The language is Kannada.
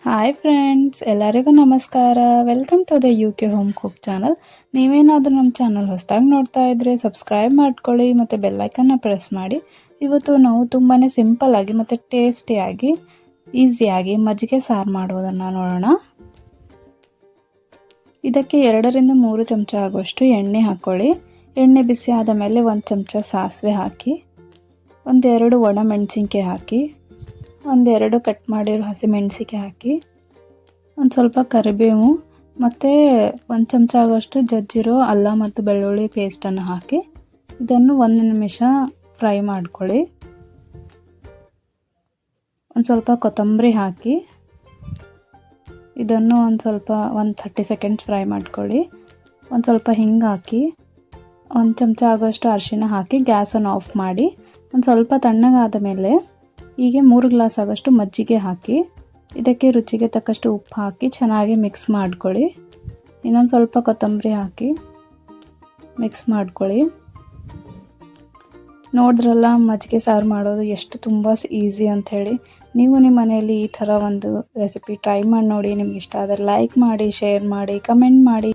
ಹಾಯ್ ಫ್ರೆಂಡ್ಸ್, ಎಲ್ಲರಿಗೂ ನಮಸ್ಕಾರ. Welcome to the U K home cook channel. ನೀವೇನಾದರೂ ನಮ್ಮ ಚಾನಲ್ ಹೊಸದಾಗಿ ನೋಡ್ತಾ ಇದ್ದರೆ ಸಬ್ಸ್ಕ್ರೈಬ್ ಮಾಡ್ಕೊಳ್ಳಿ ಮತ್ತು ಬೆಲ್ಲೈಕನ್ನ ಪ್ರೆಸ್ ಮಾಡಿ. ಇವತ್ತು ನಾವು ತುಂಬಾ ಸಿಂಪಲ್ಲಾಗಿ ಮತ್ತು ಟೇಸ್ಟಿಯಾಗಿ ಈಸಿಯಾಗಿ ಮಜ್ಜಿಗೆ ಸಾರು ಮಾಡೋದನ್ನು ನೋಡೋಣ. ಇದಕ್ಕೆ 2ರಿಂದ 3 ಚಮಚ ಆಗುವಷ್ಟು ಎಣ್ಣೆ ಹಾಕ್ಕೊಳ್ಳಿ. ಎಣ್ಣೆ ಬಿಸಿ ಆದ ಮೇಲೆ 1 ಚಮಚ ಸಾಸಿವೆ ಹಾಕಿ, 1-2 ಒಣಮೆಣಸಿನ್ಕಾಯಿ ಹಾಕಿ, 1-2 ಕಟ್ ಮಾಡಿರೋ ಹಸಿಮೆಣಸಿಗೆ ಹಾಕಿ, ಒಂದು ಸ್ವಲ್ಪ ಕರಿಬೇವು ಮತ್ತು 1 ಚಮಚ ಆಗೋಷ್ಟು ಜಜ್ಜಿರೋ ಅಲ್ಲ ಮತ್ತು ಬೆಳ್ಳುಳ್ಳಿ ಪೇಸ್ಟನ್ನು ಹಾಕಿ ಇದನ್ನು 1 ನಿಮಿಷ ಫ್ರೈ ಮಾಡ್ಕೊಳ್ಳಿ. ಒಂದು ಸ್ವಲ್ಪ ಕೊತ್ತಂಬರಿ ಹಾಕಿ ಇದನ್ನು ಒಂದು 30 ಸೆಕೆಂಡ್ಸ್ ಫ್ರೈ ಮಾಡ್ಕೊಳ್ಳಿ. ಒಂದು ಸ್ವಲ್ಪ ಹಿಂಗೆ ಹಾಕಿ 1 ಚಮಚ ಆಗೋಷ್ಟು ಅರಿಶಿಣ ಹಾಕಿ ಗ್ಯಾಸನ್ನು ಆಫ್ ಮಾಡಿ ಒಂದು ಸ್ವಲ್ಪ ತಣ್ಣಗಾದ ಮೇಲೆ ಹೀಗೆ 3 ಗ್ಲಾಸ್ ಆಗೋಷ್ಟು ಮಜ್ಜಿಗೆ ಹಾಕಿ ಇದಕ್ಕೆ ರುಚಿಗೆ ತಕ್ಕಷ್ಟು ಉಪ್ಪು ಹಾಕಿ ಚೆನ್ನಾಗಿ ಮಿಕ್ಸ್ ಮಾಡ್ಕೊಳ್ಳಿ. ಇನ್ನೊಂದು ಸ್ವಲ್ಪ ಕೊತ್ತಂಬರಿ ಹಾಕಿ ಮಿಕ್ಸ್ ಮಾಡ್ಕೊಳ್ಳಿ. ನೋಡಿದ್ರಲ್ಲ ಮಜ್ಜಿಗೆ ಸಾರು ಮಾಡೋದು ಎಷ್ಟು ತುಂಬ ಈಸಿ ಅಂಥೇಳಿ. ನೀವು ನಿಮ್ಮ ಮನೆಯಲ್ಲಿ ಈ ಥರ ಒಂದು ರೆಸಿಪಿ ಟ್ರೈ ಮಾಡಿ ನೋಡಿ. ನಿಮ್ಗೆ ಇಷ್ಟ ಆದರೆ ಲೈಕ್ ಮಾಡಿ, ಶೇರ್ ಮಾಡಿ, ಕಮೆಂಟ್ ಮಾಡಿ.